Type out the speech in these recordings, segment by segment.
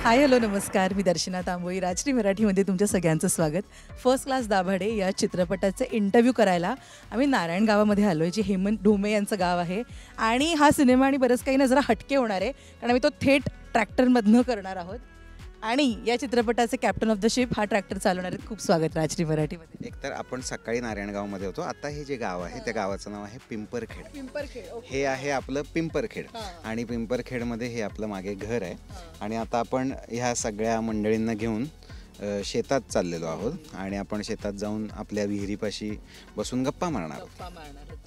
Hi hello नमस्कार, मी दर्शना तांबोळी. राजश्री मराठीमध्ये तुमच्या सगळ्यांचं स्वागत. फर्स्ट क्लास दाभाडे या चित्रपटाचे इंटरव्ह्यू करायला आम्ही नारायण गावामध्ये आलो आहे, जे हेमंत ढोमे यांचं गाव आहे. आणि हा सिनेमा आणि बरंच काही ना जरा हटके होणार आहे, कारण आम्ही तो थेट ट्रॅक्टरमधनं करणार आहोत. आणि या चित्रपटाचे कॅप्टन ऑफ द शिप हा ट्रॅक्टर चालवणार आहेत. खूप स्वागत राजश्री मराठीमध्ये. एकतर आपण सकाळी नारायणगावमध्ये होतो, आता हे जे गाव आहे त्या गावाचं नाव आहे पिंपरखेड. हे आहे आपलं पिंपरखेड आणि पिंपरखेडमध्ये हे आपलं मागे घर आहे. आणि आता आपण ह्या सगळ्या मंडळींना घेऊन शेतात चाललेलो आहोत आणि आपण शेतात जाऊन आपल्या विहिरीपाशी बसून गप्पा मारणार आहोत.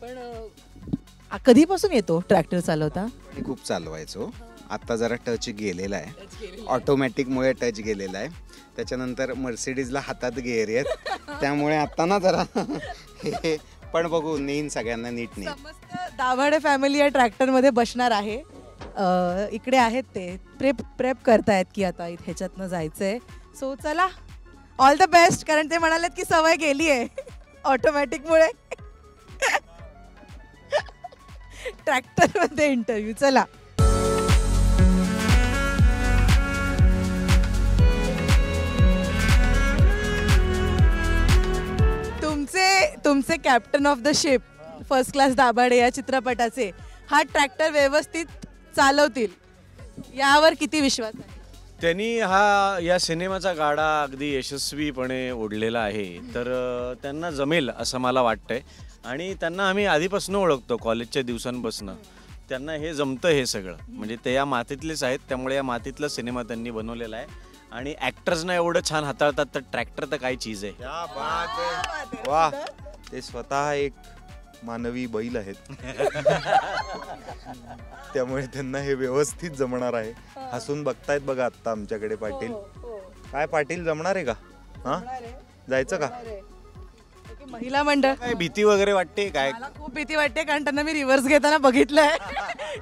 पण कधीपासून येतो ट्रॅक्टर चालवता? आणि खूप चालवायचो, आता जरा टच गेलेला आहे, ऑटोमॅटिकमुळे टच गेलेला आहे. त्याच्यानंतर मर्सिडीजला हातात गेअर आहेत, त्यामुळे आता ना जरा हे पण बघू, नेईन सगळ्यांना नीट नेईन. समस्त दाभाडे फॅमिली या ट्रॅक्टरमध्ये बसणार आहे. इकडे आहेत ते प्रेप करतायत की आता ह्याच्यातनं जायचंय. सो चला, ऑल द बेस्ट, कारण ते म्हणालेत की सवय गेली आहे ऑटोमॅटिकमुळे. ट्रॅक्टरमध्ये इंटरव्ह्यू. चला. तुमचे captain of the ship first class Dabhade या चित्रपटाचे हा ट्रॅक्टर व्यवस्थित चालवतील यावर किती विश्वास आहे? त्यांनी या सिनेमाचा गाडा अगदी यशस्वीपणे ओढलेला आहे, तर त्यांना जमेल असं मला वाटतंय. आणि त्यांना आम्ही आधीपासून ओळखतो, कॉलेजच्या दिवसांपासून त्यांना हे जमतं हे सगळं. म्हणजे ते या मातीतलेच आहेत, त्यामुळे या मातीतला सिनेमा त्यांनी बनवलेला आहे. आणि ॲक्टर्सना एवढं छान हाताळतात, तर ट्रॅक्टर तर काय चीज आहे. क्या बात आहे. वाह, ते स्वतः एक मानवी बैल आहेत. त्यामुळे त्यांना हे व्यवस्थित जमणार आहे. हसून बघतायत बघा आत्ता आमच्याकडे. पाटील काय, पाटील जमणार आहे का? हा, जायचं का? महिला मंडळ. काय भीती वगैरे वाटते काय? मला खूप भीती वाटते, कारण त्यांना मी रिव्हर्स घेताना बघितलंय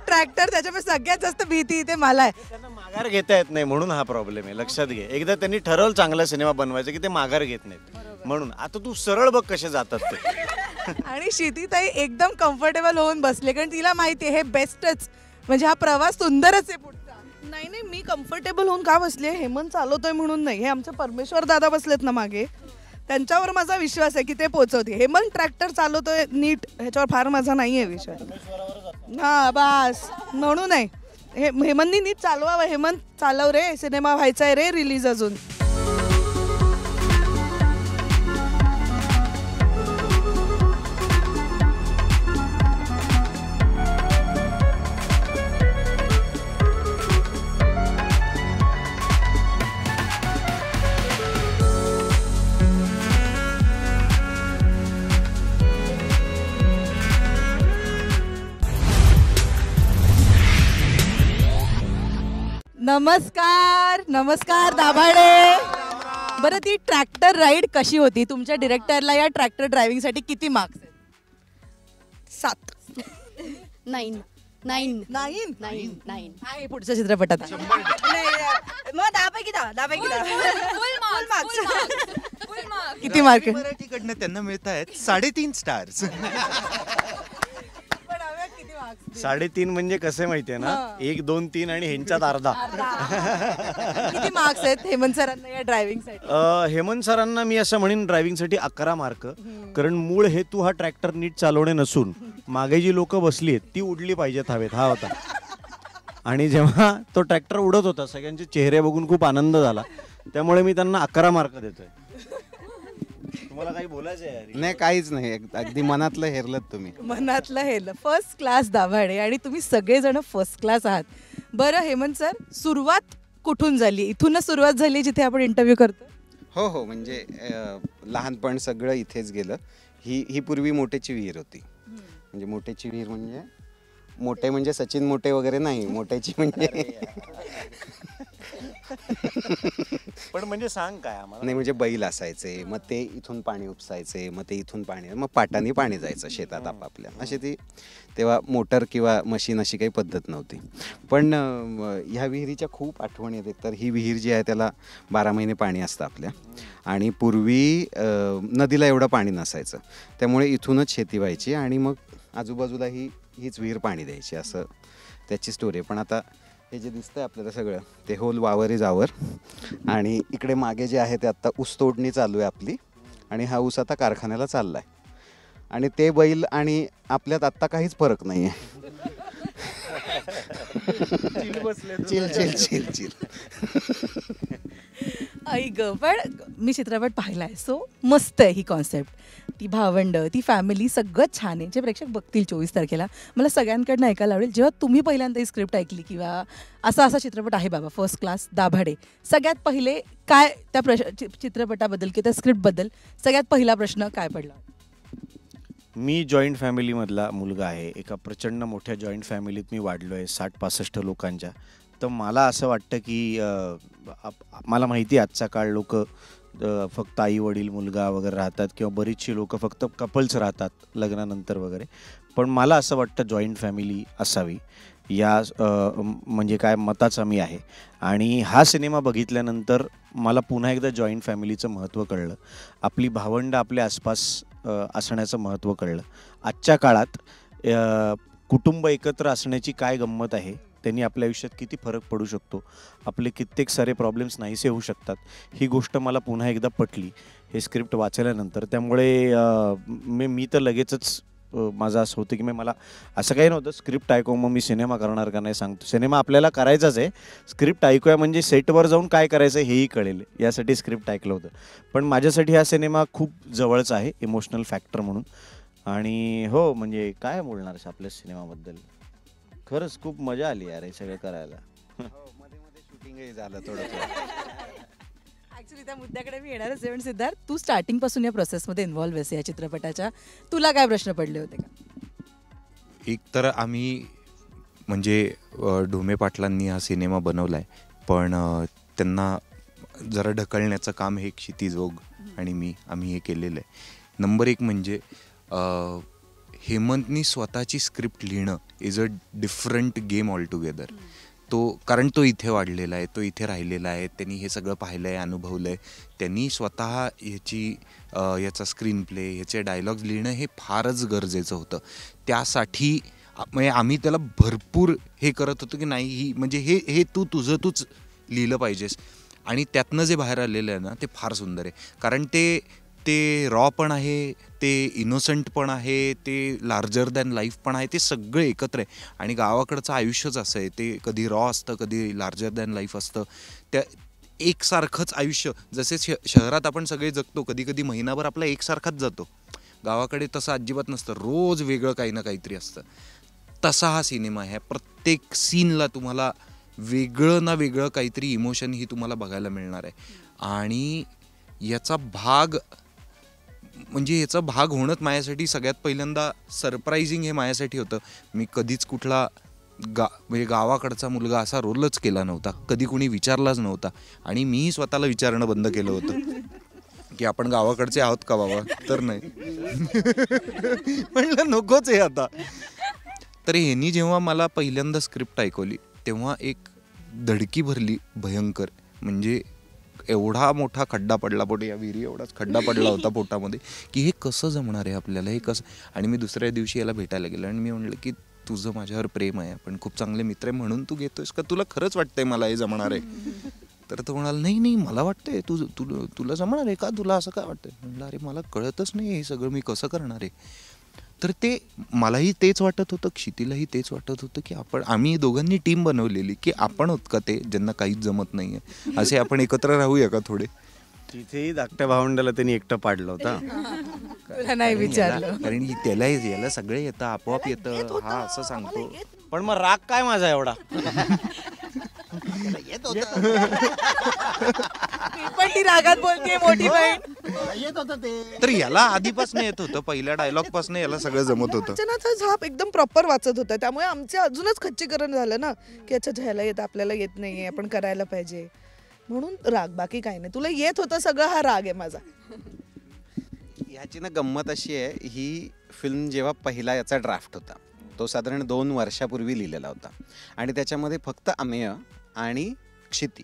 ट्रॅक्टर, त्याच्यामुळे सगळ्यात जास्त भीती इथे मला आहे. त्यांना माघार घेता येत नाही, म्हणून हा प्रॉब्लेम आहे. लक्षात घे, एकदा त्यांनी ठरवलं चांगला सिनेमा बनवायचा की ते माघार घेत नाहीत. म्हणून आता तू सरळ बघ कसे जातात ते. आणि क्षितिताई एकदम कम्फर्टेबल होऊन बसले, कारण तिला माहिती आहे हे बेस्टच, म्हणजे हा प्रवास सुंदरच आहे पुढचा. नाही नाही, मी कम्फर्टेबल होऊन का बसले, हेमंत चालवतोय म्हणून नाही. हे आमचे परमेश्वर दादा बसलेत ना मागे, त्यांच्यावर माझा विश्वास आहे की ते पोहोचवते. हेमंत ट्रॅक्टर चालवतोय नीट, ह्याच्यावर फार माझा नाही आहे विश्वास. हा बस, म्हणून आहे हेमंतनी नीट चालवावं. हेमंत चालव रे, सिनेमा व्हायचा आहे रे रिलीज अजून. नमस्कार नमस्कार दाभाडे. बरं, ती ट्रॅक्टर राईड कशी होती? तुमच्या डिरेक्टरला या ट्रॅक्टर ड्रायव्हिंगसाठी किती मार्क्स आहेत? 7. 9. आहे पुढच्या चित्रपटात. मग 10 पैकी 10. किती मार्क? मराठीकडनं त्यांना मिळत आहेत 3.5 स्टार्स. 3.5 म्हणजे कसं माहितीये ना, 1, 2, 3 आणि ह्यांच्यात अर्धा. किती मार्क्स आहेत हेमंत सरांना या ड्रायव्हिंगसाठी? हेमंत सरांना मी असं म्हणेन ड्रायव्हिंगसाठी 11 मार्क. कारण मूळ हेतू हा ट्रॅक्टर नीट चालवणे नसून मागे जी लोक बसली आहेत ती उडली पाहिजेत हवेत, हा होता. आणि जेव्हा तो ट्रॅक्टर उडत होता सगळ्यांचे चेहरे बघून खूप आनंद झाला, त्यामुळे मी त्यांना 11 मार्क देतोय. तुम्हाला काही बोलायचं आहे? नाही, काहीच नाही, अगदी मनातलं हेरलत तुम्ही. मनातलं हेरलं. फर्स्ट क्लास दाभाडे आणि तुम्ही सगळेजण फर्स्ट क्लास आहात. बरं हेमंत सर, सुरुवात कुठून झाली? इथूनच सुरुवात झाली जिथे आपण इंटरव्ह्यू करतो? हो, म्हणजे लहानपण सगळं इथेच गेलं. ही पूर्वी मोटेची विहीर होती. म्हणजे मोटेची विहीर म्हणजे मोठे म्हणजे सचिन मोठे वगैरे नाही, मोठ्याची म्हणजे पण म्हणजे सांग काय आम्हाला. नाही, म्हणजे बैल असायचे, मग ते इथून पाणी उपसायचे, मग ते इथून पाणी, मग पाटाने पाणी जायचं शेतात आपापल्या. अशी ती तेव्हा मोटर किंवा मशीन अशी काही पद्धत नव्हती. पण ह्या विहिरीच्या खूप आठवणी आहेत. तर ही विहीर जी आहे त्याला 12 महिने पाणी असतं आपल्या. आणि पूर्वी नदीला एवढं पाणी नसायचं, त्यामुळे इथूनच शेती व्हायची आणि मग आजूबाजूला हीच विहीर पाणी द्यायची, असं त्याची स्टोरी. पण आता हे जे दिसतंय आपल्याला सगळं ते होल वावर इज आवर. आणि इकडे मागे जे आहे ते आत्ता ऊस तोडणी चालू आहे आपली. आणि हा ऊस आता कारखान्याला चालला आहे. आणि ते बैल आणि आपल्यात आत्ता काहीच फरक नाही आहे. Chill chill chill chill. ऐक पण मी चित्रपट पाहिलाय सो मस्त आहे ही कॉन्सेप्ट. ती भावंड, ती फॅमिली सगळं छान आहे. जे प्रेक्षक बघतील 24 तारखेला मला सगळ्यांकडनं ऐकायला आवडेल जेव्हा तुम्ही पहिल्यांदा ही स्क्रिप्ट ऐकली किंवा असा चित्रपट आहे बाबा फर्स्ट क्लास दाभाडे, सगळ्यात पहिले काय त्या चित्रपटाबद्दल किंवा त्या स्क्रिप्टबद्दल सगळ्यात पहिला प्रश्न काय पडला? मी जॉईंट फॅमिलीमधला मुलगा आहे. एका प्रचंड मोठ्या जॉईंट फॅमिलीत मी वाढलो आहे 60-65 लोकांच्या. तर मला असं वाटतं की मला माहिती आहे आजचा काळ लोक फक्त आई वडील मुलगा वगैरे राहतात किंवा बरीचशी लोक फक्त कपल्स राहतात लग्नानंतर वगैरे. पण मला असं वाटतं जॉईंट फॅमिली असावी या म्हणजे काय मताचा मी आहे. आणि हा सिनेमा बघितल्यानंतर मला पुन्हा एकदा जॉईंट फॅमिलीचं महत्त्व कळलं. आपली भावंड आपल्या आसपास असण्याचं महत्त्व कळलं. आजच्या काळात कुटुंब एकत्र असण्याची काय गंमत आहे, त्यांनी आपल्या आयुष्यात किती फरक पडू शकतो, आपले कित्येक सारे प्रॉब्लेम्स नाहीसे होऊ शकतात, ही गोष्ट मला पुन्हा एकदा पटली हे स्क्रिप्ट वाचल्यानंतर. त्यामुळे मी तर लगेचच माझं असं होतं की मला असं काही नव्हतं स्क्रिप्ट ऐकून मग मी सिनेमा करणार का नाही सांगतो. सिनेमा आपल्याला करायचाच आहे, स्क्रिप्ट ऐकूया म्हणजे सेटवर जाऊन काय करायचं हेही कळेल यासाठी स्क्रिप्ट ऐकलं होतं. पण माझ्यासाठी हा सिनेमा खूप जवळचा आहे इमोशनल फॅक्टर म्हणून. आणि हो म्हणजे काय बोलणार आपल्या सिनेमाबद्दल, खरंच खूप मजा आली यार हे सगळं करायला. मध्ये मध्ये शूटिंगही झालं थोडं. ॲक्च्युली त्या मुद्द्याकडे मी येणारच आहे. पण सिद्धार्थ, तू स्टार्टिंगपासून या प्रोसेसमध्ये इन्व्हॉल्व्ह आहेस या चित्रपटाच्या, तुला काय प्रश्न पडले होते का? एक तर आम्ही म्हणजे ढोमे पाटलांनी हा सिनेमा बनवला आहे, पण त्यांना जरा ढकलण्याचं काम हे क्षितिज ओग आणि आम्ही हे केलेलं आहे. नंबर एक म्हणजे हेमंतनी स्वतःची स्क्रिप्ट लिहिणं is a different game all together. कारण तो इथे वाढलेला आहे, तो इथे राहिलेला आहे, त्यांनी हे सगळं पाहिलं आहे, अनुभवलं आहे. त्यांनी स्वतः याचा स्क्रीन प्ले, ह्याचे डायलॉग्स लिहिणं हे फारच गरजेचं होतं. त्यासाठी म्हणजे आम्ही त्याला भरपूर हे करत होतो की नाही ही म्हणजे हे तूच लिहिलं पाहिजेस. आणि त्यातनं जे बाहेर आलेलं आहे ना ते फार सुंदर आहे. कारण ते रॉ पण आहे, ते इनोसंट पण आहे, ते लार्जर दॅन लाईफ पण आहे, ते सगळं एकत्र आहे. आणि गावाकडचं आयुष्यच असं आहे, ते कधी रॉ असतं, कधी लार्जर दॅन लाईफ असतं. त्या एकसारखंच आयुष्य जसे शहरात आपण सगळे जगतो, कधी कधी महिनाभर आपला एकसारखाच जातो. गावाकडे तसं अजिबात नसतं, रोज वेगळं काही ना काहीतरी असतं. तसा हा सिनेमा आहे. प्रत्येक सीनला तुम्हाला वेगळं ना वेगळं काहीतरी इमोशन ही तुम्हाला बघायला मिळणार आहे. आणि याचा भाग होणंच माझ्यासाठी सगळ्यात पहिल्यांदा सरप्रायझिंग हे माझ्यासाठी होतं. मी कधीच कुठला म्हणजे गावाकडचा मुलगा असा रोलच केला नव्हता, कधी कोणी विचारलाच नव्हता. आणि मीही स्वतःला विचारणं बंद केलं होतं की आपण गावाकडचे आहोत का बाबा, तर नाही म्हणलं नकोच आहे आता. तर ह्यांनी जेव्हा मला पहिल्यांदा स्क्रिप्ट ऐकवली तेव्हा एक धडकी भरली भयंकर. म्हणजे एवढा मोठा खड्डा पडला या विहिरी एवढाच खड्डा पडला होता पोटामध्ये की हे कसं जमणार आहे आपल्याला, हे कसं. आणि मी दुसऱ्या दिवशी याला भेटायला गेलो आणि मी म्हणलं की तुझं माझ्यावर प्रेम आहे, आपण खूप चांगले मित्र आहे म्हणून तू घेतोयस का, तुला खरंच वाटतंय मला हे जमणार आहे. तर तो म्हणाला नाही मला वाटतंय तुला जमणार आहे का, तुला असं काय वाटतंय. म्हणलं अरे मला कळतच नाही हे सगळं मी कसं करणार आहे. तर ते मलाही तेच वाटत होतं, क्षितीलाही तेच वाटत होतं की आम्ही दोघांनी टीम बनवलेली की आपण होत का ते ज्यांना काहीच जमत नाहीये, असे आपण एकत्र राहूया का थोडे. तिथेही धाकट्या भावंडाला त्यांनी एकटं पाडलं होतं. तुला नाही विचारलं. कारण याला सगळे येतं, आपोआप येतं, हा असं सांगतो. पण मग राग काय माझा एवढा. पण ती रागात बोलते मोठी बहीण. तर याला आधीपासून येत होतं, पहिल्या डायलॉग पासून याला सगळं जमत होतं. वाचनाचा झाप एकदम प्रॉपर वाचत होता, त्यामुळे आमचे अजूनच खच्चीकरण झालं ना की अच्छा ह्याला येत आपल्याला येत नाहीये, आपण करायला पाहिजे म्हणून राग, बाकी काही नाही. तुला येत होतं सगळं, हा राग आहे माझा. ह्याची ना गंमत अशी आहे, ही फिल्म जेव्हा पहिला याचा ड्राफ्ट होता तो साधारण 2 वर्षापूर्वी लिहिलेला होता. आणि त्याच्यामध्ये फक्त अमेय आणि क्षिती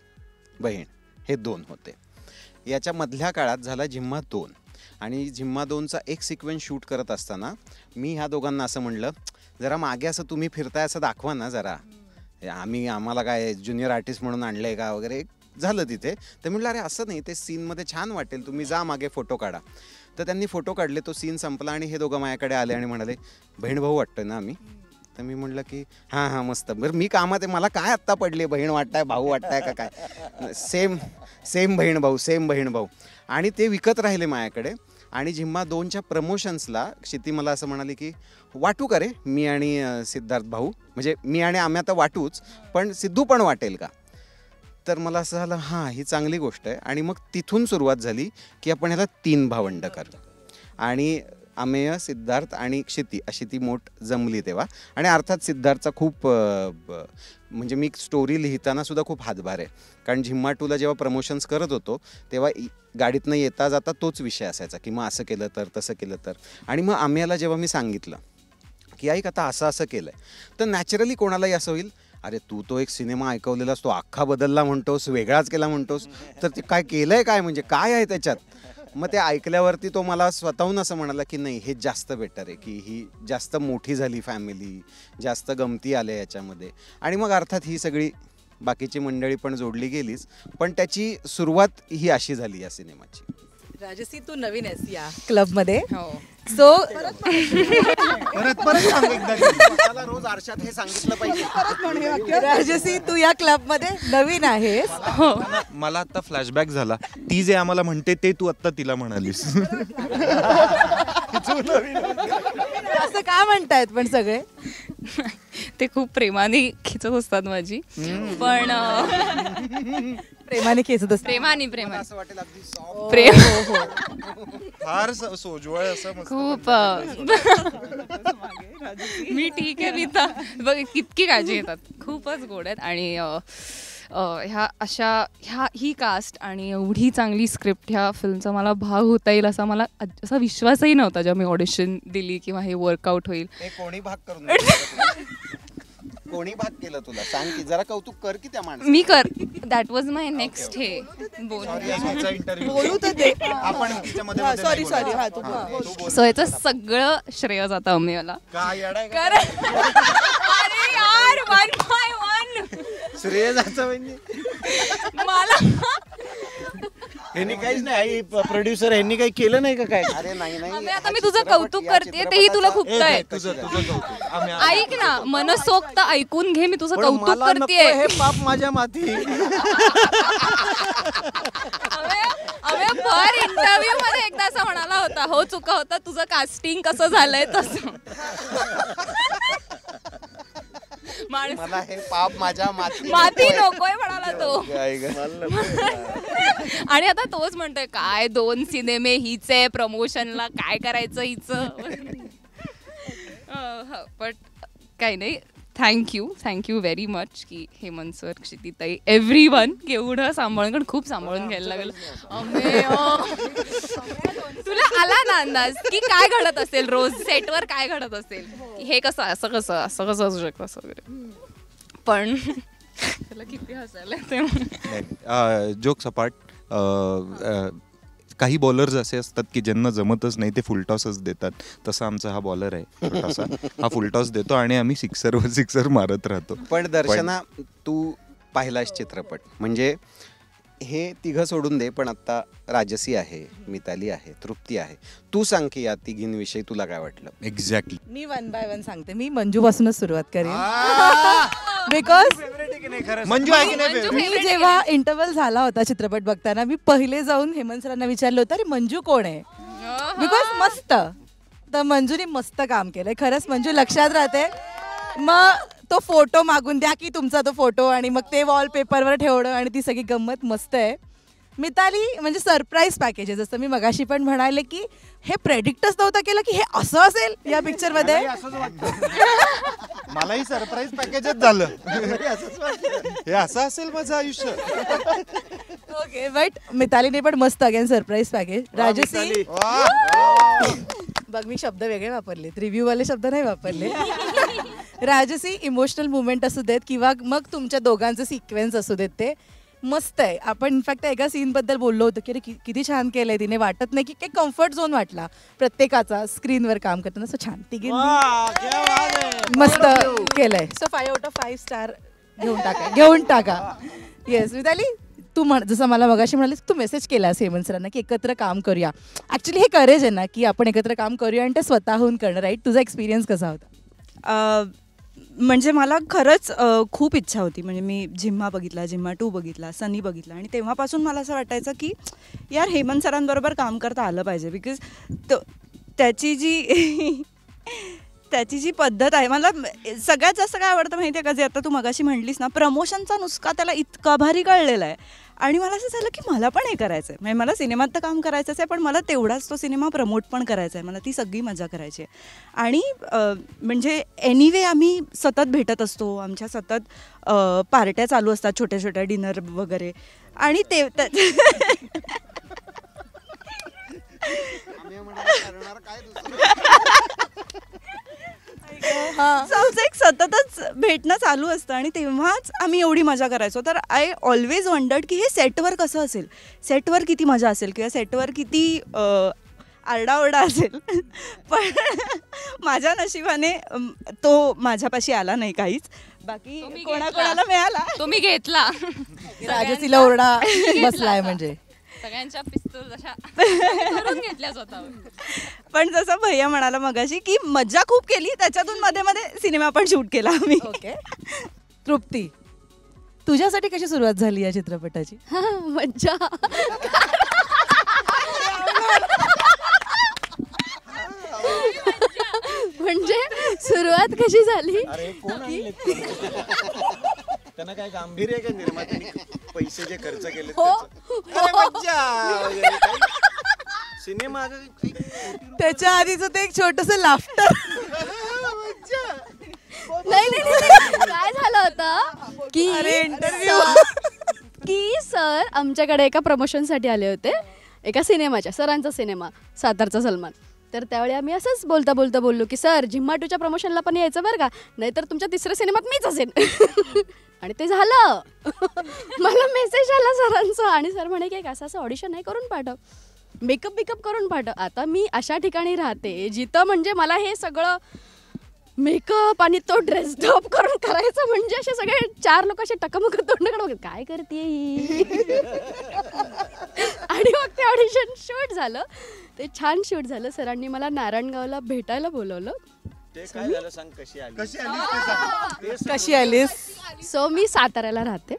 बहीण हे 2 होते. याच्या मधल्या काळात झाला झिम्मा 2 आणि झिम्मा 2चा एक सिक्वेन्स शूट करत असताना मी ह्या दोघांना असं म्हणलं जरा मागे असं तुम्ही फिरताय असं दाखवा ना जरा, आम्हाला काय ज्युनियर आर्टिस्ट म्हणून आणलंय का वगैरे झालं तिथे. तर म्हटलं अरे असं नाही, ते सीनमध्ये छान वाटेल, तुम्ही जा मागे फोटो काढा. तर त्यांनी फोटो काढले, तो सीन संपला आणि हे दोघं माझ्याकडे आले आणि म्हणाले बहीण भाऊ वाटतोय ना आम्ही. तर मी म्हटलं की हां हां मस्त. बरं मी कामात आहे, मला काय आत्ता पडली, बहीण वाटताय भाऊ वाटताय का काय, सेम बहीण भाऊ. आणि ते विकत राहिले माझ्याकडे. आणि झिम्मा 2च्या प्रमोशन्सला क्षिती मला असं म्हणाली की वाटू का रे मी आणि सिद्धार्थ भाऊ, म्हणजे मी आणि आम्ही आता वाटूच, पण सिद्धू पण वाटेल का. तर मला असं झालं हां ही चांगली गोष्ट आहे. आणि मग तिथून सुरुवात झाली की आपण ह्याला 3 भावंड करू. आणि अमेय, सिद्धार्थ आणि क्षिती अशी ती मोठ जमली तेव्हा. आणि अर्थात सिद्धार्थचा खूप म्हणजे मी स्टोरी लिहिताना सुद्धा खूप हातभार आहे. कारण झिम्मा 2ला जेव्हा प्रमोशन्स करत होतो तेव्हा गाडीतनं येता जाता तोच विषय असायचा की मग असं केलं तर तसं केलं तर. आणि मग अमेयाला जेव्हा मी सांगितलं की ऐक आता असं केलं आहे, तर नॅचरली कोणालाही असं होईल अरे तू तो एक सिनेमा ऐकवलेलास तो अख्खा बदलला म्हणतोस, वेगळाच केला म्हणतोस, तर ते काय केलंय काय, म्हणजे काय आहे त्याच्यात. मग ते ऐकल्यावरती तो मला स्वतःहून असं म्हणाला की नाही हे जास्त बेटर आहे, की ही जास्त मोठी झाली फॅमिली, जास्त गमती आल्या याच्यामध्ये. आणि मग अर्थात ही सगळी बाकीची मंडळी पण जोडली गेलीच, पण त्याची सुरुवात ही अशी झाली या सिनेमाची. राजसी तू नवीन आहेस या क्लबमध्ये, हो. सो परत सांग एकदा मला रोज आरशात हे सांगितलं पाहिजे. राजसी तू या क्लबमध्ये नवीन आहेस. मला आता फ्लॅशबॅक झाला, ती जे आम्हाला म्हणते ते तू आता तिला म्हणालीस. असं का म्हणतायत पण सगळे. ते खूप प्रेमाने खिचत असतात माझी, पण प्रेमाने खेचत असते. प्रेम असं वाटेल अगदी soft. प्रेम फार सोजवळ असं खूप मी ठीक आहे मी तर बघ कितकी काळजी घेतात, खूपच गोड आहेत. आणि ही कास्ट आणि एवढी चांगली स्क्रिप्ट ह्या फिल्मचा मला भाग होता येईल असा मला असा विश्वासही नव्हता जेव्हा मी ऑडिशन दिली किंवा हे वर्कआउट होईल. कोणी भाग करून कोणी भाग केलं तुला सांग की, जरा कौतुक कर की त्या माणसाचं. मी कर दॅट वॉज माय नेक्स्ट हे बोलू तर दे. सॉरी हा तू सो याचं सगळं श्रेय जातं अमेयाला. अरे यार 1 by 1 श्रेय जायचं म्हणजे मला ह्यांनी काहीच नाही, प्रोड्युसर ह्यांनी काही केलं नाही का काय. अरे नाही अमे, आता मी तुझं कौतुक करते तेही तुला खुपतंय. ऐक ना, मनसोक्त ऐकून घे, मी तुझं कौतुक करतेय. हे पाप माझ्या माथी. अमे भर इंटरव्ह्यू मध्ये एकदा असं म्हणाला होता, हो चुका होता, तुझं कास्टिंग कसं झालंय तसं. मला हे पाप माझ्या माती नकोय म्हणाला तो. आणि आता तोच म्हणतोय काय 2 सिनेमे हीच आहे, प्रमोशनला काय करायचं हिचं. बट काही नाही, थँक्यू व्हेरी मच की हेमंत सर, क्षितीताई, एव्हरीवन केवढं सांभाळून, कारण खूप सांभाळून घ्यायला लागलं. तुला आला ना अंदाज की काय घडत असेल, रोज सेटवर काय घडत असेल, हे कसं असं असू शकतं असं वगैरे. पण त्याला किती हसायला ते. जोक्स अपार्ट, काही बॉलर्स असे असतात की ज्यांना जमतच नाही, ते फुलटॉसच देतात. तसा आमचा हा बॉलर आहे छोटासा, हा फुलटॉस देतो आणि आम्ही सिक्सर मारत राहतो. पण दर्शना तू पाहिलास चित्रपट, म्हणजे हे तिघं सोडून दे, पण आता राजसी आहे, मिताली आहे, तृप्ती आहे, तू सांग की या तिघींविषयी तुला काय वाटलं. एक्झॅक्टली. मी 1 by 1 सांगते. मी मंजू पासूनच सुरुवात करेन. बिकॉज मी जेव्हा इंटरव्हल झाला होता चित्रपट बघताना, मी पहिले जाऊन हेमंत सरांना विचारलं होतं अरे मंजू कोण आहे, बिकॉज मस्त. तर मंजूने मस्त काम केलंय, खरंच मंजू लक्षात राहते. मग तो फोटो मागून द्या की तुमचा तो फोटो, आणि मग ते वॉलपेपरवर ठेवणं आणि ती सगळी गंमत मस्त आहे. मिताली म्हणजे सरप्राईज पॅकेज आहे, जसं मी मगाशी पण म्हणाले की हे प्रेडिक्टच नव्हतं केलं की हे असं असेल या पिक्चर मध्ये. मलाही सरप्राईज पॅकेजच झालं, हे असं असेल माझं आयुष्य. ओके, बट मितालीने पण मस्त अगेन सरप्राईज पॅकेज. राजसी बघ, मी शब्द वेगळे वापरले, रिव्ह्यू वाले शब्द नाही वापरले. राजसी इमोशनल मुवमेंट असू देत किंवा मग तुमच्या दोघांचे सिक्वेन्स असू देत, ते मस्त आहे. आपण इनफॅक्ट एका सीन बद्दल बोललो होतो की अरे किती छान केलंय तिने, वाटत नाही की काही कम्फर्ट झोन वाटला प्रत्येकाचा स्क्रीनवर काम करताना. असं छान तिघी मस्त केलंय. सो 5 out of 5 स्टार घेऊन टाका. येस मिताली, तू जसं मला मगाशी म्हणालीस, तू मेसेज केलास हेमंत सरांना की एकत्र काम करूया. ॲक्च्युली हे करेज आहे ना की आपण एकत्र काम करूया आणि ते स्वतःहून करणं, राईट? तुझा एक्सपिरियन्स कसा होता? म्हणजे मला खरंच खूप इच्छा होती. म्हणजे मी झिम्मा बघितला, झिम्मा 2 बघितला, सनी बघितला आणि तेव्हापासून मला असं वाटायचं की यार हेमंत सरांबरोबर काम करता आलं पाहिजे. बिकॉज त्याची जी पद्धत आहे, मला सगळ्यात जास्त काय आवडतं माहिती आहे का, जे आता तू मगाशी म्हणलीस ना, प्रमोशनचा नुसका त्याला इतका भारी कळलेला आहे. आणि मला असं झालं की मला पण हे करायचं आहे. म्हणजे मला सिनेमात तर काम करायचंच आहे, पण मला तेवढाच तो सिनेमा प्रमोट पण करायचा आहे. मला ती सगळी मजा करायची आहे. आणि म्हणजे एनिवे आम्ही सतत भेटत असतो, आमच्या सतत पार्ट्या चालू असतात, छोट्या छोट्या डिनर वगैरे. आणि ते आमचं एक सततच भेटणं चालू असतं आणि तेव्हाच आम्ही एवढी मजा करायचो. तर आय ऑलवेज वंडर्ड की हे सेटवर कसं असेल, सेटवर किती मजा असेल किंवा सेटवर किती आरडाओरडा असेल. पण माझ्या नशिबाने तो माझ्यापाशी आला नाही काहीच. बाकी कोणाकोणाला मिळाला, तुम्ही घेतला. राजसीला ओरडा बसलाय म्हणजे सगळ्यांच्या पिस्तूल अशा करून घेतल्या स्वतःवर. पण जसं भैया म्हणाला मगाशी की मजा खूप केली, त्याच्यातून मध्ये मध्ये सिनेमा पण शूट केला आम्ही. ओके. तृप्ती, तुझ्यासाठी कशी सुरुवात झाली या चित्रपटाची? मज्जा. म्हणजे सुरुवात कशी झाली? त्यांना काय गांभीर्य आहे का निर्मात्यांनी पैसे जे खर्च केले सिनेमा? त्याच्या आधीच ते एक छोटस लाफ्टर. नाही काय झालं होतं की की सर आमच्याकडे एका प्रमोशनसाठी आले होते, एका सिनेमाच्या, सरांचा सिनेमा सातारचा सलमान. तर त्यावेळी आम्ही असंच बोलता बोललो की सर झिम्मा 2च्या प्रमोशनला पण यायचं बरं का, नाहीतर तुमच्या तिसऱ्या सिनेमात मीच असेल. आणि ते झालं. मला मेसेज आला सरांचा आणि सर म्हणे की असं ऑडिशन नाही, करून पाठव, मेकअप करून पाठव. आता मी अशा ठिकाणी राहते जिथं म्हणजे मला हे सगळं मेकअप आणि तो ड्रेसअप करून करायचं म्हणजे असे सगळे 4 लोक असे टकमक तोंडाकडे काय करते ही. आणि मग ते ऑडिशन शूट झालं, ते छान शूट झालं. सरांनी मला नारायणगावला भेटायला बोलवलं. कशी आलीस? सो मी साताऱ्याला राहते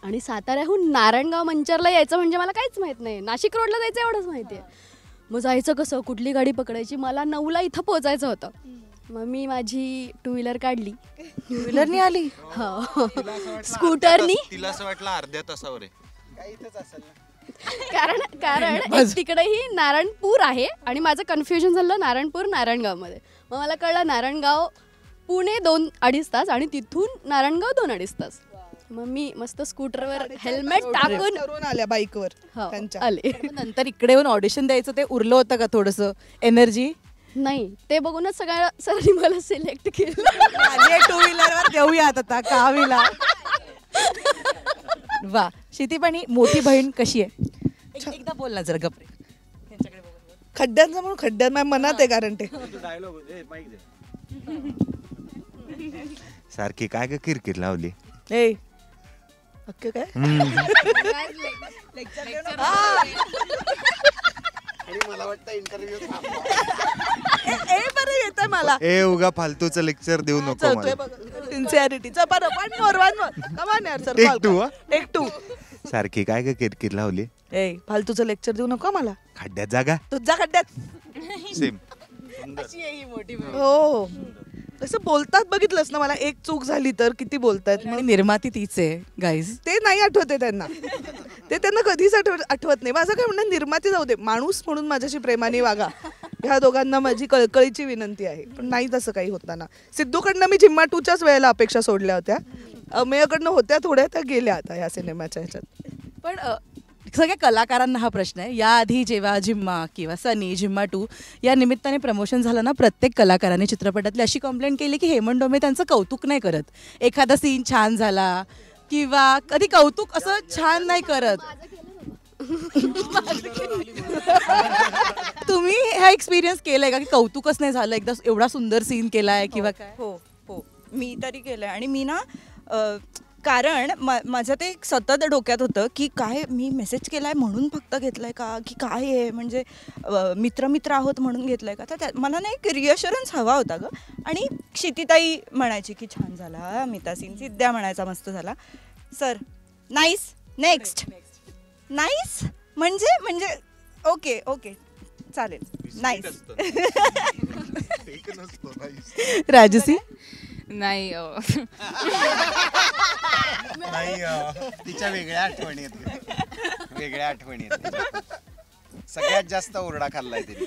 आणि साताऱ्याहून नारायणगाव मंचरला यायचं म्हणजे मला काहीच माहित नाही. नाशिक रोडला जायचं एवढंच माहिती आहे. मग जायचं कसं, कुठली गाडी पकडायची, मला 9ला इथं पोहोचायचं होतं. मग मी माझी 2 व्हीलर काढली. 2 व्हीलरनी आली? हो, स्कूटरनी. तिला असं वाटलं अर्ध्या तासावर आहे. कारण तिकडेही नारायणपूर आहे आणि माझं कन्फ्युजन झालं नारायणपूर नारायणगावमध्ये. मग मला कळलं नारायणगाव पुणे 2-2.5 तास आणि तिथून नारायणगाव 2-2.5 तास. मग मी मस्त स्कूटरवर हेल्मेट टाकून आल्या बाईकवर आले. नंतर इकडे येऊन ऑडिशन द्यायचं ते उरलं होतं का थोडंसं एनर्जी? नाही, ते बघूनच सगळ्या सरांनी मला सिलेक्ट केलं. 2 व्हीलरवर देऊयात आता कावीला. वा. क्षितिपाणी, मोठी बहीण कशी आहे? एकदा बोल ना जरा गप्रे. खड्ड्यांचं म्हणून खड्ड्यात माझ्या मनात आहे, कारण ते सारखी काय ग किरकिर लावली. ए ओके काय मला वाटतं इंटरव्ह्यू बरं येतंय मला. ए उगा फालतूचं लेक्चर देऊ नको मला. सिन्सिअरिटीचा बरं. वन मोर कमान यार सर. टेक 2. सारखी काय ग किरकिर लावली. ए फालतूचं लेक्चर देऊ नको मला. खड्ड्यात जागा तुझ्या खड्ड्यात. सेम. हो तसं बोलतात, बघितलंस ना, मला एक चूक झाली तर किती बोलतात. आणि निर्माती तीच आहे गाईज. ते नाही आठवते त्यांना, ते त्यांना कधीच आठवत नाही. माझं काय म्हणणं, निर्माती जाऊ दे, माणूस म्हणून माझ्याशी प्रेमाने वागा. ह्या दोघांना माझी कळकळीची विनंती आहे. पण नाही तसं काही होताना. सिद्धूकडनं मी झिम्मा 2च्याच वेळेला अपेक्षा सोडल्या होत्या. अमेयकडनं होत्या थोड्या, त्या गेल्या आता ह्या सिनेमाच्या ह्याच्यात. पण सगळ्या कलाकारांना हा प्रश्न आहे. याआधी जेव्हा झिम्मा किंवा सनी, झिम्मा 2 या निमित्ताने प्रमोशन झालं ना, प्रत्येक कलाकाराने चित्रपटातली अशी कंप्लेंट केली की हेमंत डोमे त्यांचं कौतुक नाही करत. एखादा सीन छान झाला किंवा कधी कौतुक असं छान नाही करत. तुम्ही हा एक्सपिरियन्स केलाय का की कौतुकच नाही झालं, एकदा एवढा सुंदर सीन केलाय किंवा काय? हो, मी तरी केलंय. आणि मी ना कारण माझं ते सतत डोक्यात होतं की काय मी मेसेज केलाय म्हणून फक्त घेतलाय का, की काय आहे म्हणजे मित्र आहोत म्हणून घेतलंय का. तर मला ना एक रिअश्युरन्स हवा होता ग. आणि क्षितिताई म्हणायची की छान झाला मिता सीन, सिद्ध्या म्हणायचा मस्त झाला. सर नाईस, नेक्स्ट नाईस म्हणजे ओके चालेल नाईस. राजसी नाही तिच्या वेगळ्या आठवणी आहेत. सगळ्यात जास्त ओरडा खाल्लाय तिने.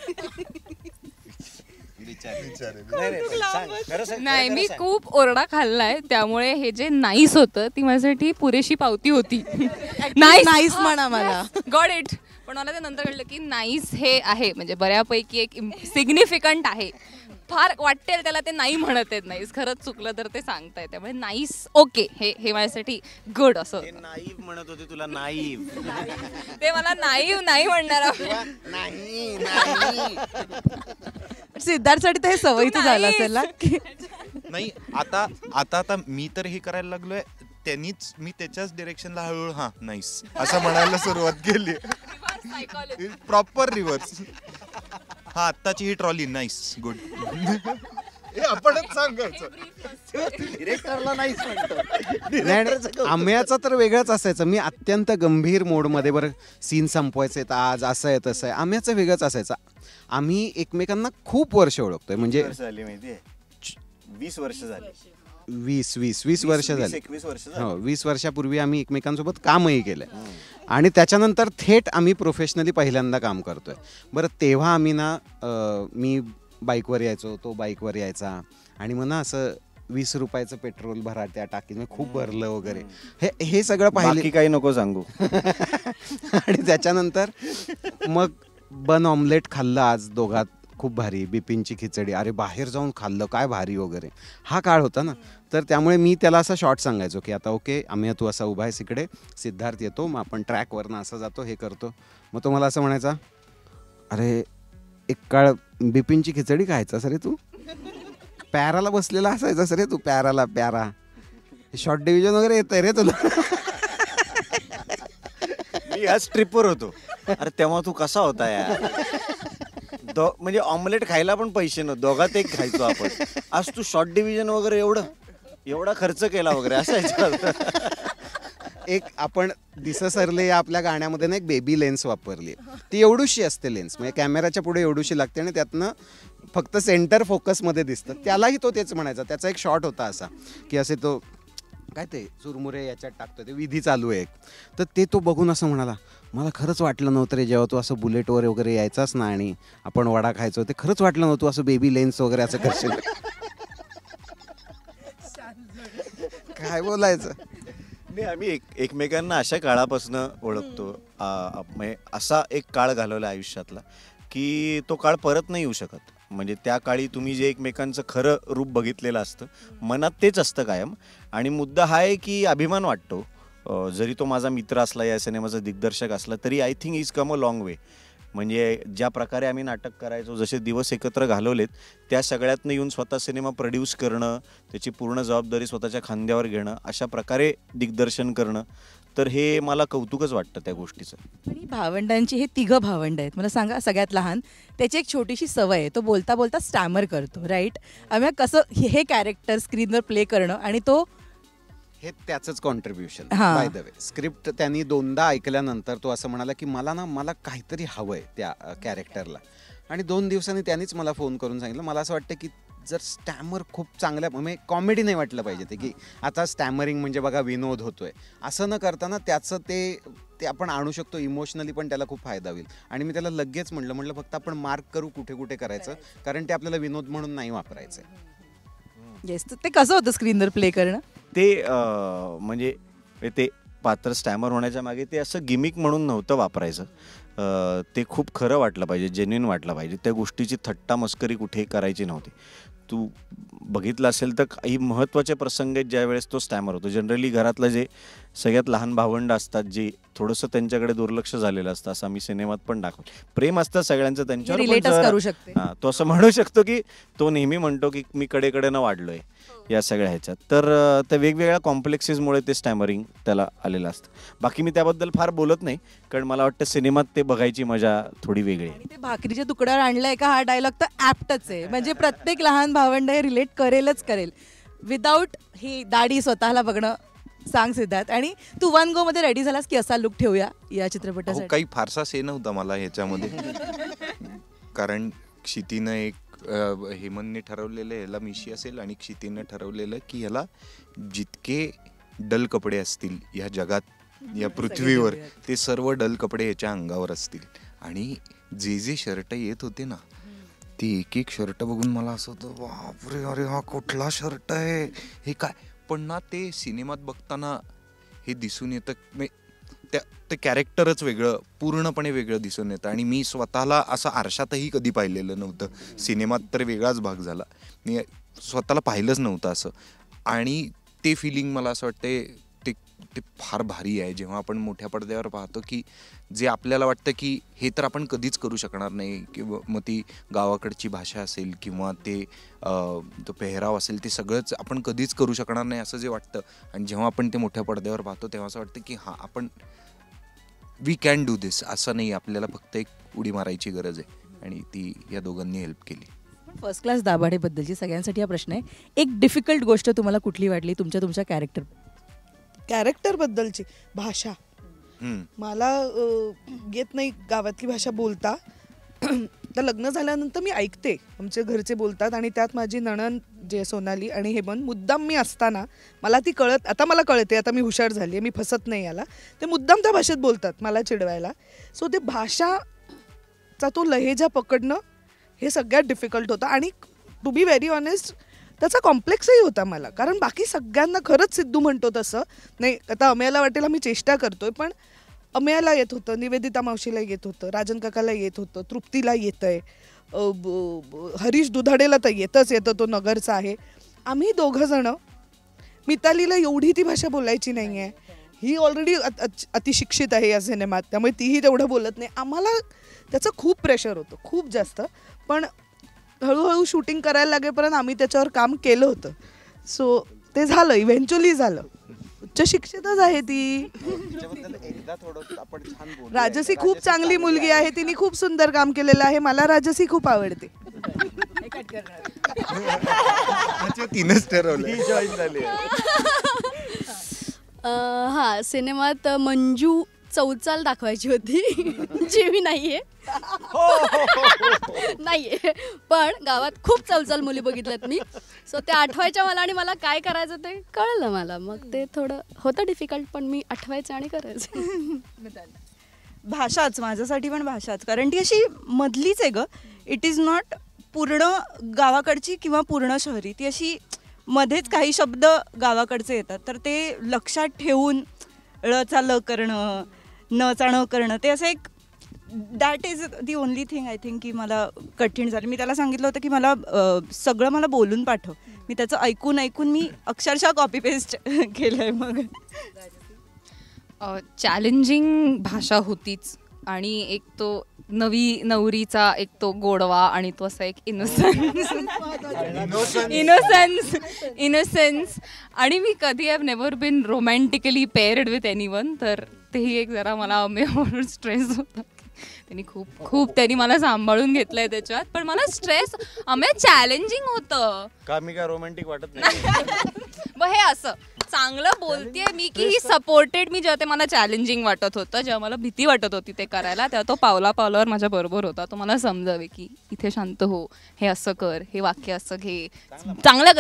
नाही, मी खूप ओरडा खाल्लाय, त्यामुळे हे जे नाईस होतं ती माझ्यासाठी पुरेशी पावती होती. नाईस म्हणा मला. Got it. पण मला ते नंतर कळलं की नाईस हे आहे म्हणजे बऱ्यापैकी एक सिग्निफिकंट आहे. फार वाटेल त्याला ते नाही म्हणत आहेत नाईस, खरंच चुकलं तर ते सांगताय, त्यामुळे नाईस ओके हे माझ्यासाठी गुड असं. नाईव म्हणत होते तुला, नाईव. ते मला नाईव नाही म्हणणार. सिद्धार्थसाठी तर हे सवयीचं झालं असेल ना. नाही आता मी तर हे करायला लागलोय, त्यांनीच मी त्याच्याच डिरेक्शनला हळूहळू हा नाईस असं म्हणायला सुरुवात केली. Proper reverse. हा आत्ताची ही ट्रॉली नाईस गुड. आपणच सांगायचं. डिरेक्टरला नाहीच म्हणतो. आम्याचा तर वेगळाच असायचं. मी अत्यंत गंभीर मोडमध्ये बरं सीन संपवायचे तर आज असं आहे तसं आहे. आम्याचं वेगळंच असायचं. आम्ही एकमेकांना खूप वर्ष ओळखतोय म्हणजे माहितीये 20 वर्ष झाली. 20 वर्ष झाली. 21 वर्ष. हो 20 वर्षापूर्वी आम्ही एकमेकांसोबत कामही केलंय आणि त्याच्यानंतर थेट आम्ही प्रोफेशनली पहिल्यांदा काम करतोय. बरं तेव्हा आम्ही ना मी बाईकवर यायचो, तो बाईकवर यायचा आणि मग ना असं 20 रुपयाचं पेट्रोल भरा त्या टाकीत, खूप भरलं वगैरे हे सगळं पाहिलं. काही नको सांगू. आणि त्याच्यानंतर मग बन ऑमलेट खाल्लं आज दोघात, खूप भारी. बिपिनची खिचडी, अरे बाहेर जाऊन खाल्लं काय भारी वगैरे. हा काळ होता ना. तर त्यामुळे मी त्याला असा शॉर्ट सांगायचो की आता ओके आम्ही तू असा उभा आहेस इकडे, सिद्धार्थ येतो, मग आपण ट्रॅकवरनं असं जातो, हे करतो. मग तो मला असं म्हणायचा, अरे एक काळ बिपिनची खिचडी खायचा सरे तू, पॅराला बसलेला असायचा सरे तू, पॅरा शॉर्ट डिव्हिजन वगैरे येतंय रे तुला. मी आज ट्रिपवर होतो. अरे तेव्हा तू कसा होता यार. म्हणजे ऑमलेट खायला पण पैसे नव्हते, दोघात एक खायचो आपण. आज तू शॉर्ट डिव्हिजन वगैरे एवढा खर्च केला वगैरे असायचं. एक आपण दिस सरले या आपल्या गाण्यामध्ये ना एक बेबी लेन्स वापरली. ती एवढूशी असते लेन्स, म्हणजे कॅमेराच्या पुढे एवढूशी लागते आणि त्यातनं फक्त सेंटर फोकसमध्ये दिसतं. त्यालाही तो तेच म्हणायचा. त्याचा एक शॉट होता असा की असे तो काय ते चुरमुरे याच्यात टाकतो, ते विधी चालू आहे. तर ते तो बघून असं म्हणाला, मला खरंच वाटलं नव्हतं रे जेव्हा तू असं बुलेटवर वगैरे यायचास ना आणि आपण वडा खायचो, ते खरंच वाटलं नव्हतं असं बेबी लेन्स वगैरे असं करशील. काय बोलायचं. नाही, आम्ही एकमेकांना अशा काळापासून ओळखतो. असा एक काळ घालवला आयुष्यातला की तो काळ परत नाही येऊ शकत. म्हणजे त्या काळी तुम्ही जे एकमेकांचं खरं रूप बघितलेलं असतं, मनात तेच असतं कायम. आणि मुद्दा हा आहे की अभिमान वाटतो. जरी तो माझा मित्र असला, या सिनेमाचा दिग्दर्शक असला, तरी I think is come a long way. म्हणजे ज्या प्रकारे आम्ही नाटक करायचो, जसे दिवस एकत्र घालवलेत, त्या सगळ्यातनं येऊन स्वतः सिनेमा प्रोड्यूस करणं, त्याची पूर्ण जबाबदारी स्वतःच्या खांद्यावर घेणं, अशा प्रकारे दिग्दर्शन करणं, तर हे मला कौतुकच वाटतं त्या गोष्टीचं. आणि भावंडांची हे 3 भावंड आहेत. मला सांगा, सगळ्यात लहान, त्याची एक छोटीशी सवय आहे, तो बोलता बोलता स्टॅमर करतो, राईट. आम्ही कसं हे कॅरेक्टर स्क्रीनवर प्ले करणं आणि तो हे त्याचंच contribution. By the way script त्यांनी 2दा ऐकल्यानंतर तो असं म्हणाला की मला काहीतरी हवंय त्या कॅरेक्टरला. आणि 2 दिवसांनी त्यांनीच मला फोन करून सांगितलं, मला असं वाटतं की जर स्टॅमर खूप चांगल्या, म्हणजे कॉमेडी नाही वाटलं पाहिजे ते की आता स्टॅमरिंग म्हणजे बघा विनोद होतोय, असं न करताना त्याचं ते आपण आणू शकतो इमोशनली, पण त्याला खूप फायदा होईल. आणि मी त्याला लगेच म्हटलं फक्त आपण मार्क करू कुठे कुठे करायचं, कारण ते आपल्याला विनोद म्हणून नाही वापरायचं. येस. ते कसं होतं स्क्रीनवर प्ले करणं? ते म्हणजे ते पात्र स्टॅमर होण्याच्या मागे ते असं गिमिक म्हणून नव्हतं वापरायचं. ते खूप खरं वाटलं पाहिजे, जेन्युइन वाटलं पाहिजे. त्या गोष्टीची थट्टा मस्करी कुठेही करायची नव्हती. तू बघितलं असेल तर काही महत्त्वाचे प्रसंग आहेत ज्यावेळेस तो स्टॅमर होतो. जनरली घरातलं जे सगळ्यात लहान भावंड असतात, जे थोडंसं त्यांच्याकडे दुर्लक्ष झालेलं असतं, असं आम्ही सिनेमात पण दाखवलं. प्रेम असतं सगळ्यांचं त्यांच्यावर, पण रिलेटच जरा- करू शकते. हां, तो असं म्हणू शकतो की तो नेहमी म्हणतो की मी कडेकडेनं वाढलोय या सगळ्या ह्याच्यात. तर त्या वेगवेगळ्या कॉम्प्लेक्सेसमुळे ते स्टॅमरिंग त्याला आलेलं असतं. बाकी मी त्याबद्दल फार बोलत नाही, कारण मला वाटतं सिनेमात ते बघायची मजा थोडी वेगळी आहे. आणि ते भाकरीच्या तुकड्यावर आणलंय का, हा डायलॉग तर ऍप्टच आहे. म्हणजे प्रत्येक लहान भावंड हे रिलेट करेलच करेल. विदाऊट ही दाढी स्वतःला बघणं. सांग सिद्धार्थ, आणि तू वन गो मध्ये रेडी झालास की असा लुक ठेवूया या चित्रपटासाठी? काही फारसा से नव्हता मला ह्याच्यामध्ये, कारण क्षितीनं एक हेमंतने ठरवलेलं ह्याला मिशी असेल आणि क्षितीनं ठरवलेलं की ह्याला जितके डल कपडे असतील या जगात, या पृथ्वीवर, ते सर्व डल कपडे ह्याच्या अंगावर असतील. आणि जे जे शर्ट येत होते ना, ते एक एक शर्ट बघून मला असं होतं, बापरे, अरे हा कुठला शर्ट आहे, हे काय. पण ना ते सिनेमात बघताना हे दिसून येतं, ते कॅरेक्टरच वेगळं, पूर्णपणे वेगळं दिसून येतं. आणि मी स्वतःला असं आरशातही कधी पाहिलेलं नव्हतं. सिनेमात तर वेगळाच भाग झाला, मी स्वतःला पाहिलंच नव्हतं असं. आणि ते फिलिंग मला असं वाटते ते फार भारी आहे, जेव्हा आपण मोठ्या पडद्यावर पाहतो की जे आपल्याला वाटतं की हे तर आपण कधीच करू शकणार नाही, किंवा मग ती गावाकडची भाषा असेल किंवा ते तो पेहराव असेल, ते सगळंच आपण कधीच करू शकणार नाही असं जे वाटतं. आणि जेव्हा आपण ते मोठ्या पडद्यावर पाहतो तेव्हा असं वाटतं की हां, आपण वी कॅन डू दिस. असं नाही, आपल्याला फक्त एक उडी मारायची गरज आहे, आणि ती या दोघांनी हेल्प केली. फर्स्ट क्लास दाभाडेबद्दलची सगळ्यांसाठी हा प्रश्न आहे. एक डिफिकल्ट गोष्ट तुम्हाला कुठली वाटली तुमच्या कॅरेक्टर बद्दलची? भाषा. मला येत नाही गावातली भाषा बोलता. तर लग्न झाल्यानंतर मी ऐकते आमचे घरचे बोलतात, आणि त्यात माझी नणंद जे सोनाली आणि हेमंत, मुद्दाम मी असताना मला ती आता मला कळते, आता मी हुशार झाली आहे, मी फसत नाही याला, ते मुद्दाम त्या भाषेत बोलतात मला चिडवायला. सो ते भाषाचा तो लहेजा पकडणं हे सगळ्यात डिफिकल्ट होतं. आणि टू बी व्हेरी ऑनेस्ट, त्याचा कॉम्प्लेक्सही होता मला, कारण बाकी सगळ्यांना खरंच सिद्धू म्हणतो तसं नाही. आता अमेयाला वाटेल मी चेष्टा करतोय, पण अमेयाला येत होतं, निवेदिता मावशीला येत होतं, राजन काकाला येत होतं, तृप्तीला येतं आहे, हरीश दुधाडेला तर येतं, तो नगरचा आहे. आम्ही दोघंजणं, मितालीला एवढी ती भाषा बोलायची नाही आहे, ही ऑलरेडी अतिशिक्षित आहे या सिनेमात, त्यामुळे तीही तेवढं बोलत नाही. आम्हाला त्याचं खूप प्रेशर होतं, खूप जास्त. पण हळूहळू शूटिंग करायला लागेपर्यंत आम्ही त्याच्यावर काम केलं होतं. सो ते झालं, इव्हेंच्युअली झालं. उच्च शिक्षितच आहे ती. राजसी खूप चांगली मुलगी आहे, तिने खूप सुंदर काम केलेलं आहे. मला राजसी खूप आवडते. तीनच ठरवलं. हा, सिनेमात मंजू चौचाल दाखवायची होती, जी मी नाहीये. नाहीये, पण गावात खूप चौचाल मुली बघितल्यात मी. सो ते आठवायच्या मला, आणि मला काय करायचं ते कळलं मला. मग ते थोडं होतं डिफिकल्ट, पण मी आठवायचं आणि करायचं. भाषाच, माझ्यासाठी पण भाषाच, कारण ती अशी मधलीच आहे ग. इट इज नॉट पूर्ण गावाकडची किंवा पूर्ण शहरी, ती अशी मध्येच काही शब्द गावाकडचे येतात, तर ते लक्षात ठेवून ळचा ल करणं, नचा न करणं, ते असं एक that is the only thing I think की मला कठीण झालं. मी त्याला सांगितलं होतं की मला सगळं मला बोलून पाठव. मी त्याचं ऐकून मी अक्षरशः कॉपी पेस्ट केलं आहे. मग चॅलेंजिंग भाषा होतीच, आणि एक तो नवरीचा एक तो गोडवा, आणि तो असा एक इनोसेन्स. आणि मी कधी have never been romantically paired with anyone, तर तेही एक जरा मला अमेयावर स्ट्रेस होता. त्यांनी मला सांभाळून घेतलंय त्याच्यात, पण मला स्ट्रेस चॅलेंजिंग होतं. का मी काय रोमॅन्टिक वाटत नाही? मग हे असं चांगलं बोलतेय मी की ही सपोर्टेड मी, जेव्हा ते मला चॅलेंजिंग वाटत होतं, जेव्हा मला भीती वाटत होती ते करायला, तेव्हा तो पावलावर माझ्या बरोबर होता. तो मला समजावे की इथे शांत हो, हे असं कर, हे वाक्य असं घे, चांगलं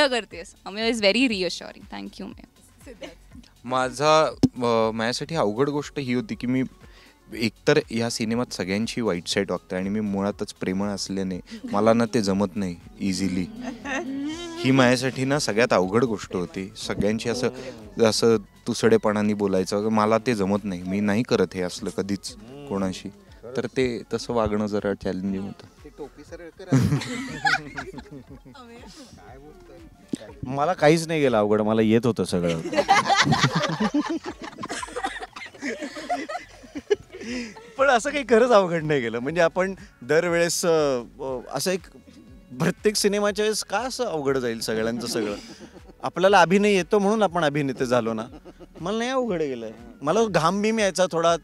करतेस. अमे is very reassuring. Thank you ma'am. माझ्यासाठी अवघड गोष्ट ही होती की मी एकतर या सिनेमात सगळ्यांची वाईट साईड वागते, आणि मी मुळातच प्रेमळ असल्याने मला ना ते जमत नाही इझिली. ही माझ्यासाठी ना सगळ्यात अवघड गोष्ट होती. सगळ्यांची असं तुसडेपणाने बोलायचं, मला ते जमत नाही. मी नाही करत हे असलं कधीच कोणाशी. तर ते तसं वागणं जरा चॅलेंजिंग होतं. मला काहीच नाही गेलं अवघड, मला येत होतं सगळं. पण असं काही खरंच अवघड नाही गेलं. म्हणजे आपण दरवेळेस असं एक प्रत्येक सिनेमाच्या वेळेस का असं अवघड जाईल सगळ्यांचं सगळं. आपल्याला अभिनय येतो म्हणून आपण अभिनेते झालो ना. मला नाही अवघड गेलं. मला घाम बीम यायचा थोडा,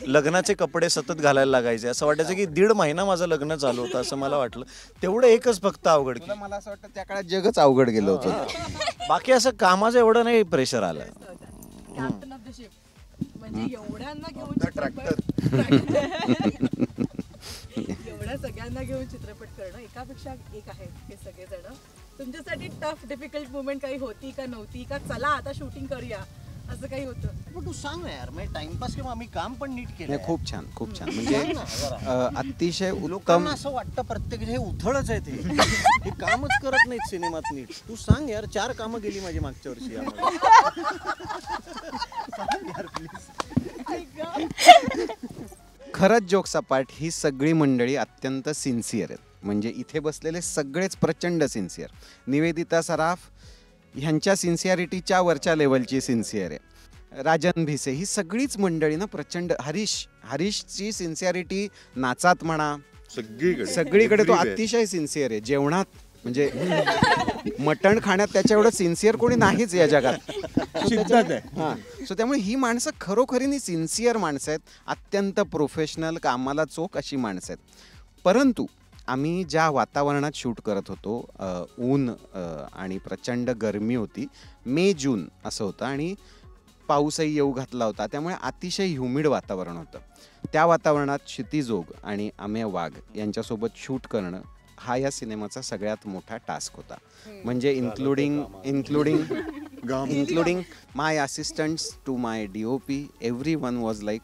लग्नाचे कपडे सतत घालायला लागायचे, असं वाटायचं की 1.5 महिना माझं लग्न चालू होतं असं मला वाटलं. तेवढं एकच फक्त अवघड की मला असं वाटतं त्या काळात जगच अवघड गेलं होतं. बाकी असं कामाचं एवढं नाही प्रेशर आलं. कॅप्टन ऑफ द शिप म्हणजे एवढ्यांना घेऊन एवढ्या सगळ्यांना घेऊन चित्रपट करणं एकापेक्षा एक आहे. हे सगळेजण तुमच्यासाठी टफ डिफिकल्ट मुवमेंट काही होती का नव्हती का, चला आता शूटिंग करूया असं काही होतं? पण तू सांग ना यार, म्हणजे टाइमपास किंवा आम्ही काम पण नीट केलं. नाही, खूप छान खूप छान. म्हणजे अतिशय उत्तम. लोकांना असं वाटतं प्रत्येक हे उथळच आहे, ते कामच करत नाहीत सिनेमात नीट. तू सांग यार, 4 कामं गेली माझी मागच्या वर्षी यामध्ये. सांग यार प्लीज. खरंच जोक्सपाठ ही सगळी मंडळी अत्यंत सिन्सिअर आहेत. म्हणजे इथे बसलेले सगळेच प्रचंड सिन्सिअर. निवेदिता सराफ ह्यांच्या सिन्सिअरिटीच्या वरच्या लेवलची सिन्सिअर आहे. राजन भिसे ही सगळीच मंडळी ना प्रचंड. हरीशची सिन्सिअरिटी नाचात म्हणा सगळीकडे तो अतिशय सिन्सिअर आहे. जेवणात म्हणजे मटण खाण्यात त्याच्या एवढं सिन्सिअर कोणी नाहीच या जगात. हां, सो त्यामुळे ही माणसं खरोखरीने सिन्सिअर माणसं आहेत. अत्यंत प्रोफेशनल, कामाला चोख अशी माणसं आहेत. परंतु आम्ही ज्या वातावरणात शूट करत होतो, ऊन आणि प्रचंड गरमी होती, मे जून असं होतं आणि पाऊसही येऊ घातला होता, त्यामुळे अतिशय ह्युमिड वातावरण होतं. त्या वातावरणात क्षितिजोग आणि अमेय वाघ यांच्यासोबत शूट करणं हा या सिनेमाचा सगळ्यात मोठा टास्क होता. म्हणजे including my assistants to my DOP, every one was like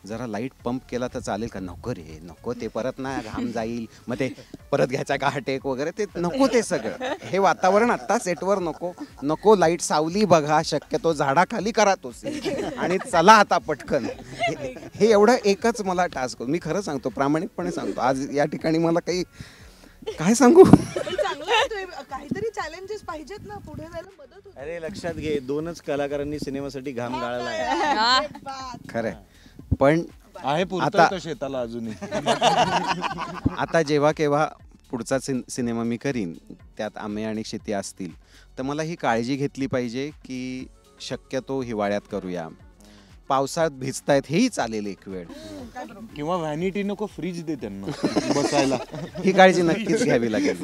जरा लाईट पंप केला तर चालेल का? नको रे नको, ते परत ना घाम जाईल, मग ते परत घ्यायचा का टेक वगैरे, ते नको. ते सगळं हे वातावरण आत्ता सेटवर नको. लाईट सावली बघा, शक्यतो झाडाखाली करा तो आणि चला आता पटकन. हे एवढं एकच मला टास्क. मी खरं सांगतो, प्रामाणिकपणे सांगतो, आज या ठिकाणी मला काही काय सांगू. काहीतरी चॅलेंजेस पाहिजेत ना, पुढे जायला मदत होते. अरे लक्षात घे, 2च कलाकारांनी सिनेमासाठी घाम गाळला आहे. खरंय. पण आहे पुरतं शेताला अजूनही. आता जेव्हा केव्हा पुढचा सिनेमा मी करीन, त्यात आमे आणि क्षिती असतील, तर मला ही काळजी घेतली पाहिजे की शक्यतो हिवाळ्यात करूया. पावसाळ्यात भिजतायत हेही चालेल एक वेळ, किंवा व्हॅनिटी नको, फ्रीज दे त्यांना बसायला. ही काळजी नक्कीच घ्यावी लागेल.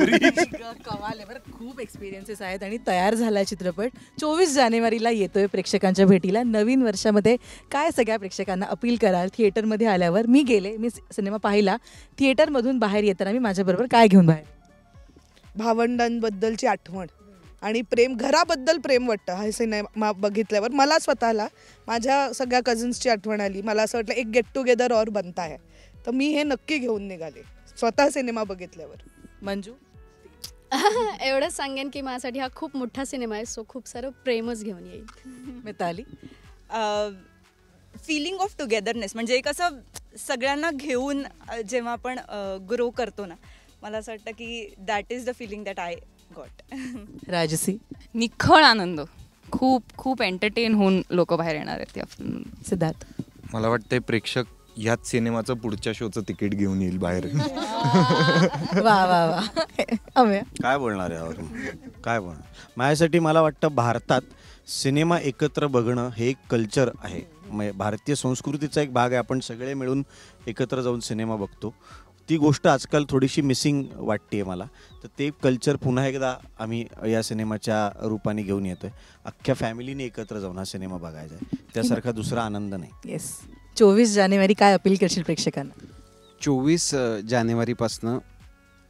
कमाल आहे बरं, खूप एक्सपिरियन्सेस आहेत. आणि तयार झाला चित्रपट 24 जानेवारीला येतोय प्रेक्षकांच्या भेटीला. नवीन वर्षामध्ये काय सगळ्या प्रेक्षकांना अपील कराल? थिएटरमध्ये आल्यावर मी सिनेमा पाहिला, थिएटरमधून बाहेर येताना मी माझ्याबरोबर काय घेऊन बाहेर? भावंडांबद्दलची आठवण आणि प्रेम, घराबद्दल प्रेम वाटतं हा सिनेमा बघितल्यावर. मला स्वतःला माझ्या सगळ्या कझन्सची आठवण आली. मला असं वाटलं एक गेट टुगेदर और बनता है, तर मी हे नक्की घेऊन निघाले स्वतः सिनेमा बघितल्यावर. मंजू? एवढंच सांगेन की माझ्यासाठी हा खूप मोठा सिनेमा आहे, सो खूप सारं प्रेमच घेऊन येईल. मिताली? फिलिंग ऑफ टुगेदरनेस, म्हणजे एक असं सगळ्यांना घेऊन जेव्हा आपण ग्रो करतो ना, मला असं वाटतं की that is the feeling that I got. राजसी? निखळ आनंद, खूप खूप एंटरटेन होऊन लोक बाहेर येणार आहेत या फिल्म. सिद्धार्थ? मला वाटतंय प्रेक्षक ह्याच सिनेमाचं पुढच्या शोचं तिकीट घेऊन येईल बाहेर. वा वा वा. अमेय? काय बोलणार यावर, काय बोलणार. माझ्यासाठी मला वाटतं भारतात सिनेमा एकत्र बघणं हे एक कल्चर आहे. म्हणजे भारतीय संस्कृतीचा एक भाग आहे. आपण सगळे मिळून एकत्र जाऊन सिनेमा बघतो. ती गोष्ट आजकाल थोडीशी मिसिंग वाटते मला. तर ते कल्चर पुन्हा एकदा आम्ही या सिनेमाच्या रूपाने घेऊन येतोय. अख्ख्या फॅमिलीने एकत्र जाऊन हा सिनेमा बघायचा आहे. त्यासारखा दुसरा आनंद नाही. येस. 24 जानेवारी काय अपील करशील प्रेक्षकांना? 24 जानेवारीपासनं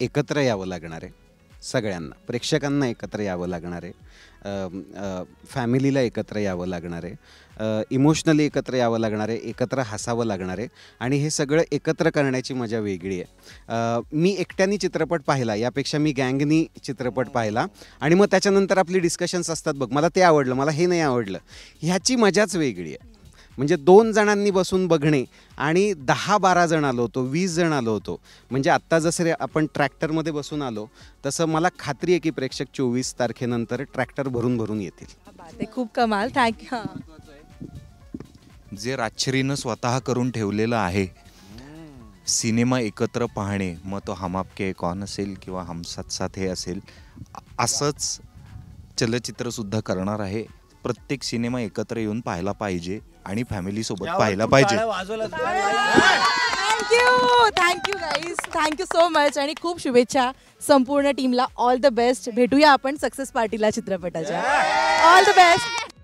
एकत्र यावं लागणार आहे सगळ्यांना. प्रेक्षकांना एकत्र यावं लागणार आहे, फॅमिलीला एकत्र यावं लागणार आहे, इमोशनली एकत्र यावं लागणार आहे, एकत्र हसावं लागणार आहे. आणि हे सगळं एकत्र करण्याची मजा वेगळी आहे. मी एकट्याने चित्रपट पाहिला यापेक्षा मी गँगनी चित्रपट पाहिला आणि मग त्याच्यानंतर आपली डिस्कशन्स असतात बघ, मला ते आवडलं, मला हे नाही आवडलं, ह्याची मजाच वेगळी आहे. म्हणजे 2 जणांनी बसून बघणे आणि 10-12 जण आलो होतो, 20 जण आलो होतो. म्हणजे आत्ता जसं आपण ट्रॅक्टरमध्ये बसून आलो, तसं मला खात्री आहे की प्रेक्षक 24 तारखेनंतर ट्रॅक्टर भरून भरून येतील. ते खूप कमाल. थँक्यू. जे राजश्रीनं स्वतः करून ठेवलेलं आहे, सिनेमा एकत्र पाहणे, मग तो हम आपके कौन असेल किंवा हम साथ साथ हे असेल, असंच चलचित्रसुद्धा करणार आहे. प्रत्येक सिनेमा एकत्र येऊन पाहायला पाहिजे आणि फॅमिलीसोबत पाहायला पाहिजे. Thank you guys, thank you so much आणि खूप शुभेच्छा संपूर्ण टीमला. All the best. भेटूया आपण सक्सेस पार्टीला चित्रपटाच्या. All the best.